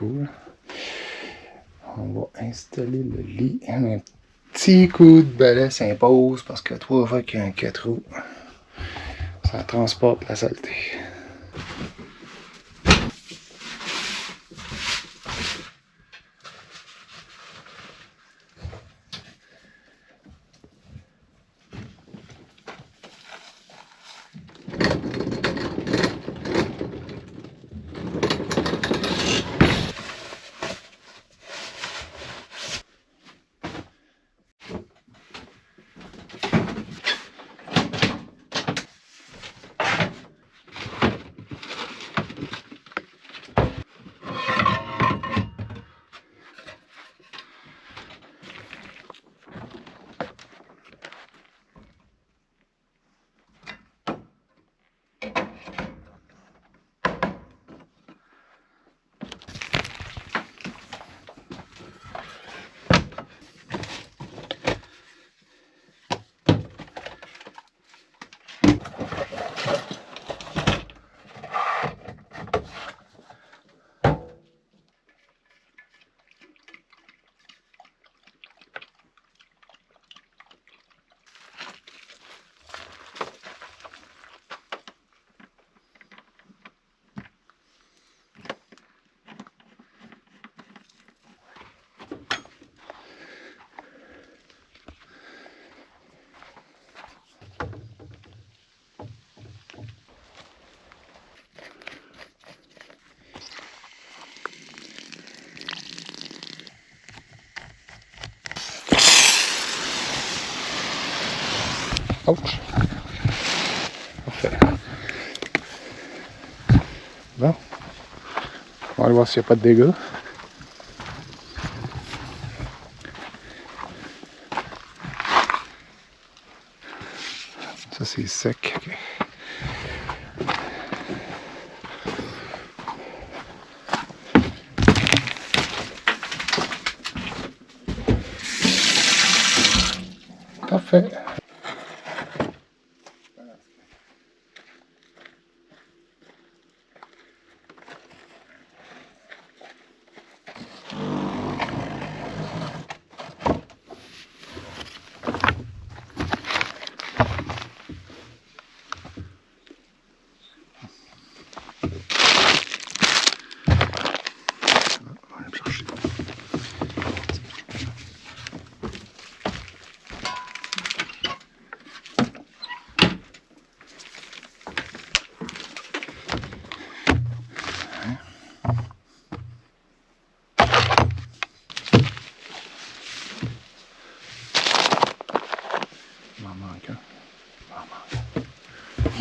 chaud. On va installer le lit. Un petit coup de balai s'impose parce que 3 fois qu'il y a un 4 roues, ça transporte la saleté. Ouch! Parfait. Bon. On va aller voir s'il n'y a pas de dégâts. Ça c'est sec. Okay. Parfait.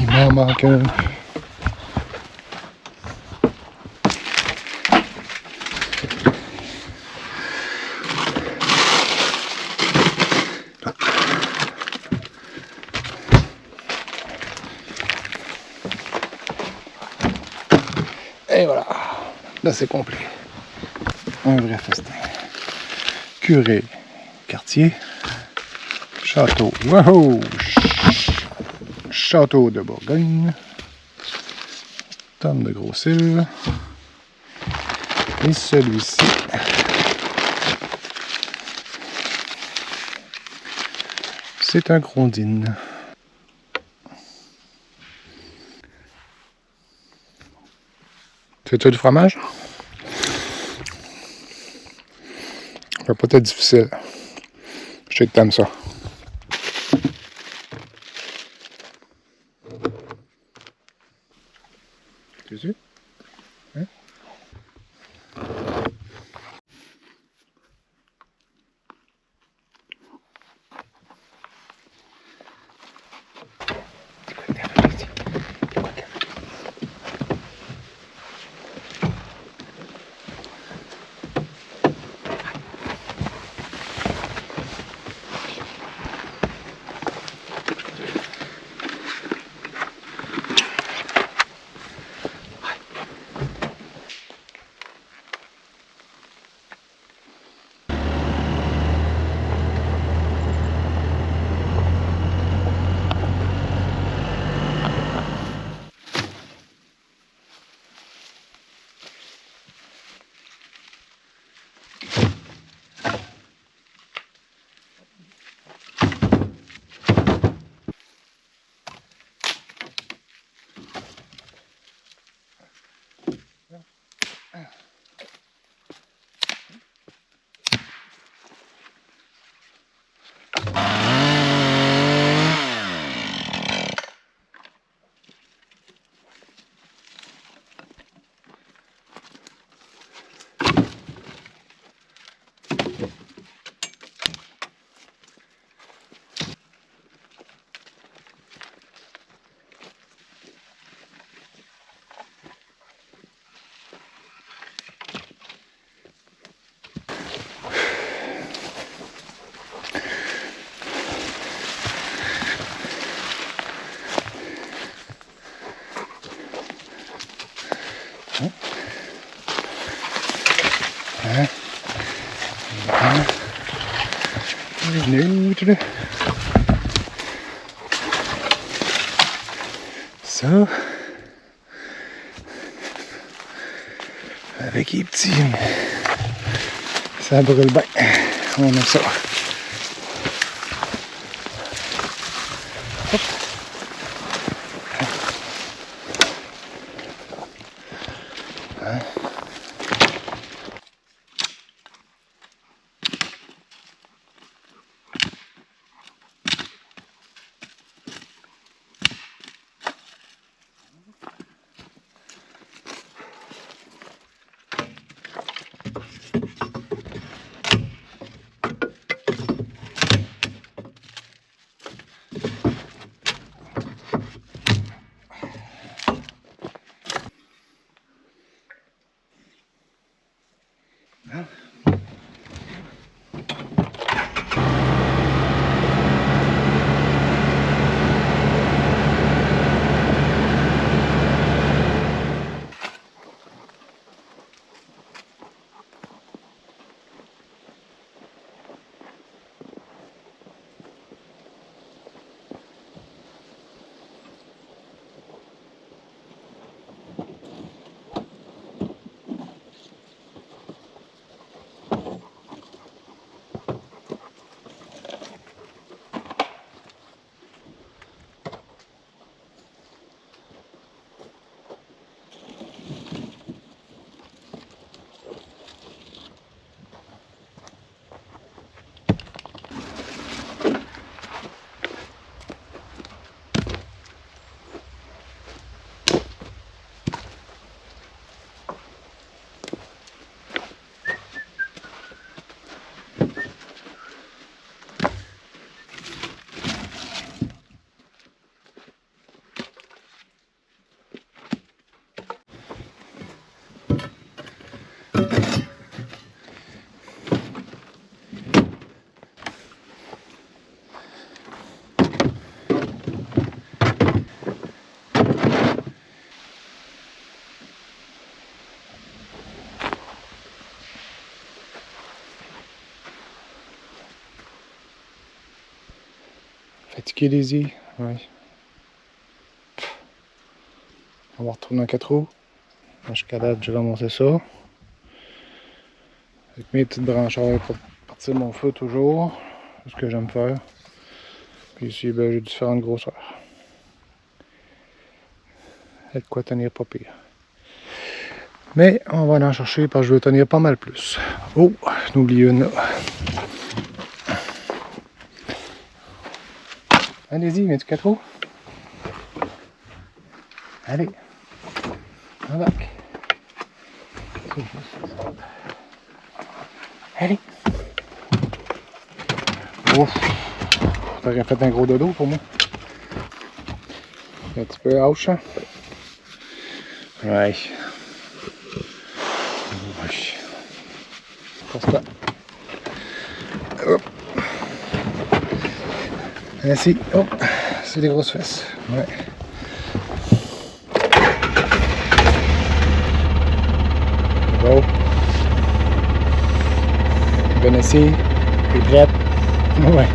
Il m'en manque un. Et voilà, là c'est complet. Un vrai festin. Curé, quartier, château, wow! Château de Bourgogne, tonne de gros cils, et celui-ci, c'est un grondine. C'est-tu du fromage? Ça va pas être difficile. Je sais que t'aimes ça. Tu sais? Hein? neutre. Ça. Avec les petits. Ça brûle bien. On aime ça. Hop. Hein? Fatigué les yeux, ouais. On va retourner en 4 roues. Jusqu'à date, j'ai ramassé ça. Avec mes petites brancheurs pour partir mon feu toujours. C'est ce que j'aime faire. Puis ici, ben, j'ai différentes grosseurs. Et de quoi tenir pas pire. Mais on va aller en chercher parce que je veux tenir pas mal plus. Oh, j'en oublie une là. Allez-y, mets du 4 roues. Allez. Embarque. Allez. Ouf. T'aurais fait un gros dodo pour moi. Un petit peu hache. Hein? Ouais. Passe pas. Hop. Ainsi. Hop. C'est des grosses fesses. Ouais. Bon. Bon essai. T'es prête? Ouais.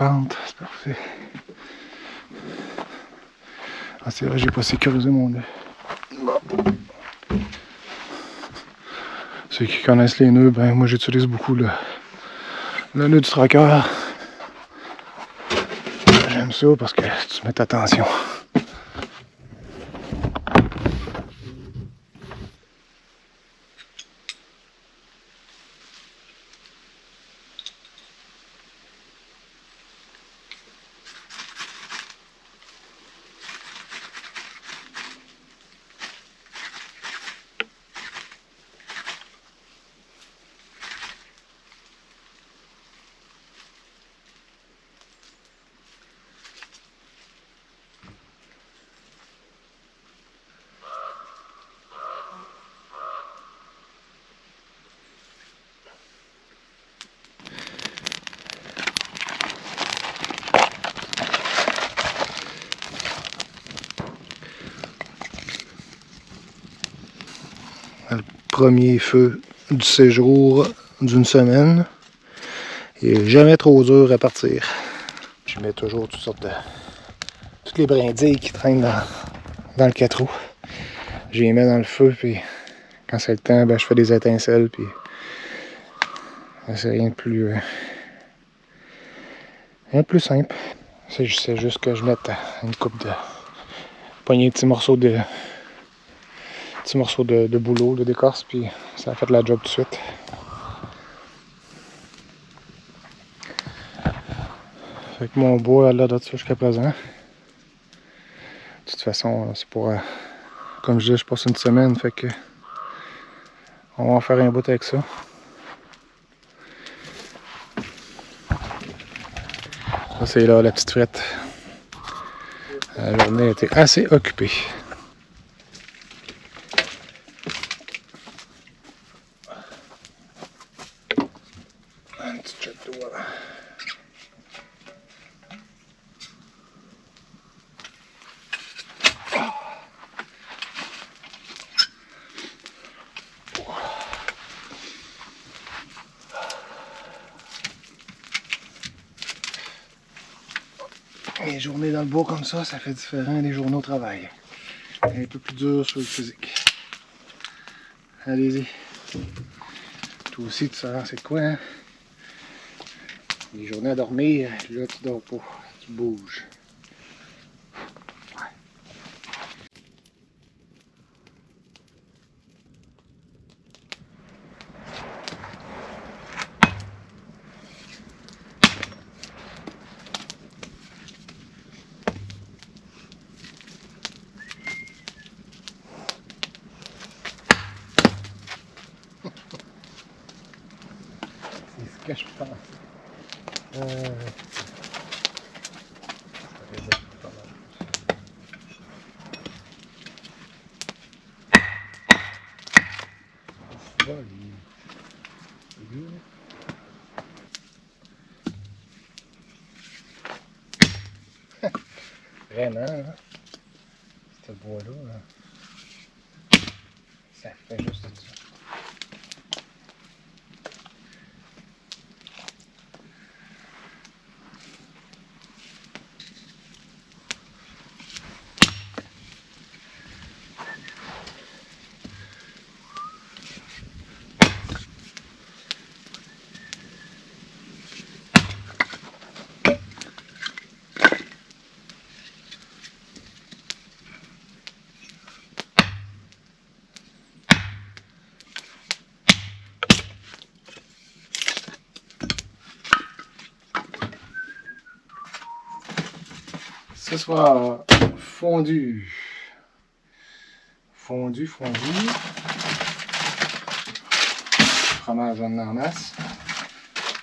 pente, c'est parfait. Ah, c'est vrai, j'ai pas sécurisé mon nœud. Bon. Ceux qui connaissent les nœuds, ben moi j'utilise beaucoup le nœud du tracker. J'aime ça parce que tu mets ta tension. Le premier feu du séjour d'une semaine. Il n'est jamais trop dur à partir. Je mets toujours toutes les brindilles qui traînent dans le 4 roues. Je les mets dans le feu, puis quand c'est le temps, ben, je fais des étincelles, puis c'est rien de plus simple. C'est juste que je mette une coupe de poignée de petits morceaux de bouleau, d'écorce, puis ça a fait la job tout de suite. Fait que mon bois là de ça jusqu'à présent. De toute façon, c'est pour, comme je dis, je passe une semaine, fait que on va en faire un bout avec ça. Ça c'est là la petite frette. La journée a été assez occupée. Un petit jet d'eau là. Les journées dans le bois comme ça fait différent des journées au travail. Un peu plus dur sur le physique. Allez-y. Toi aussi, tu sais c'est quoi, hein? Les journées à dormir, là tu dors pas, tu bouges. C'est ce que je pense. Vraiment, hein? Ce bois-là, ça fait juste ça. Ce soir, fondu. Fondu. Fromage en masse.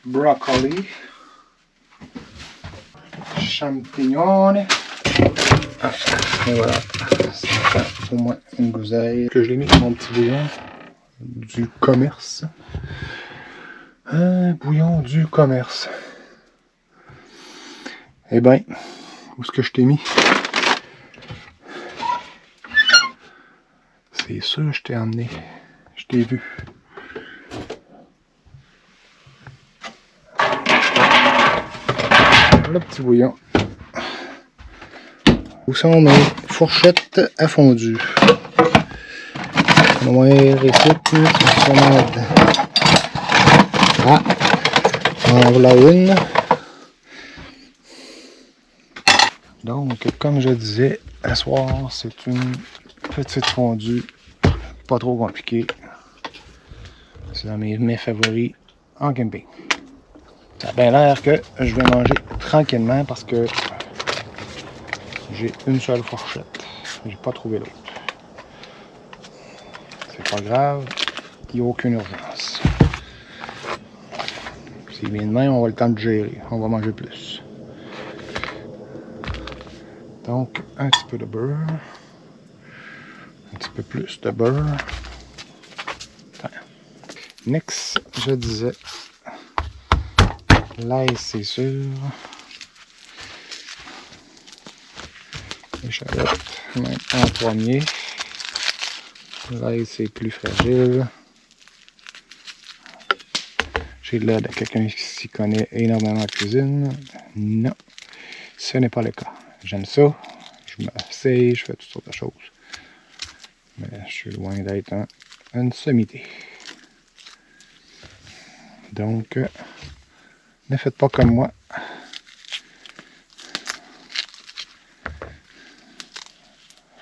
Brocoli. Champignons. Et voilà. Ça fait au moins une gousaille. Que je l'ai mis dans mon petit bouillon du commerce. Un bouillon du commerce. Eh ben, où est-ce que je t'ai mis? C'est sûr, je t'ai emmené. Je t'ai vu. le petit bouillon. Où sont mes fourchettes à fondu? Ouais, récite, ah, en voilà une. Donc, comme je disais, à soir, c'est une petite fondue, pas trop compliquée. C'est dans mes mets favoris en camping. Ça a bien l'air que je vais manger tranquillement parce que j'ai une seule fourchette. J'ai pas trouvé l'autre. C'est pas grave, il n'y a aucune urgence. Si bien de même, on va le temps de gérer. On va manger plus. Donc, un petit peu de beurre. Un petit peu plus de beurre. Enfin. Next, je disais, l'ail, c'est sûr. L'échalote, même en premier. L'ail, c'est plus fragile. J'ai l'air de quelqu'un qui s'y connaît énormément en cuisine. Non, ce n'est pas le cas. J'aime ça. Je m'essaye, je fais toutes sortes de choses. Mais je suis loin d'être une sommité. Donc, ne faites pas comme moi.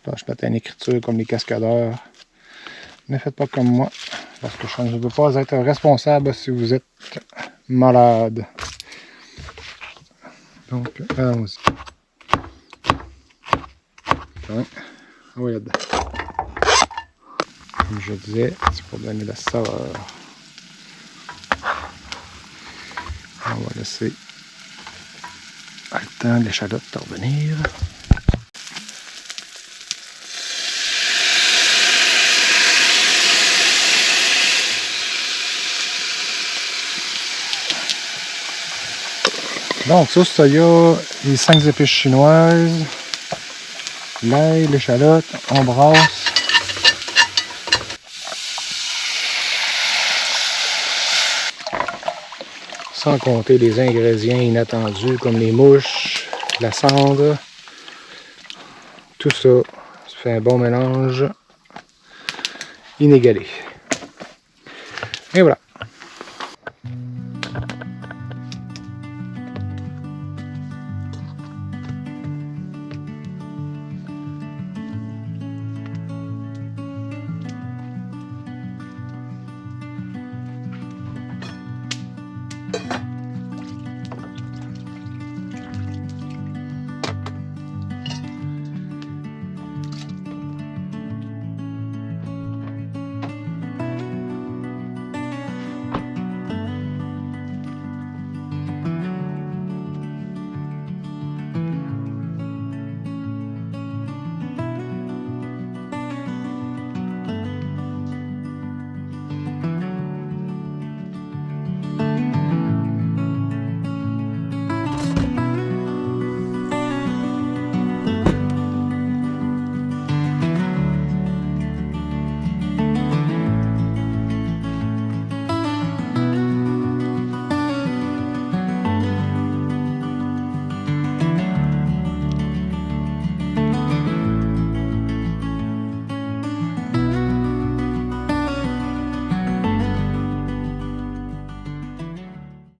Je mets une écriture comme les cascadeurs. Ne faites pas comme moi. Parce que je ne veux pas être responsable si vous êtes malade. Donc, allons-y. Oui, là-dedans. Comme je disais, c'est pour donner la saveur. On va laisser le temps de l'échalote de revenir. Donc, sauce soya, les 5 épices chinoises, l'ail, l'échalote, on brasse. Sans compter les ingrédients inattendus comme les mouches, la cendre. Tout ça, ça fait un bon mélange inégalé. Et voilà.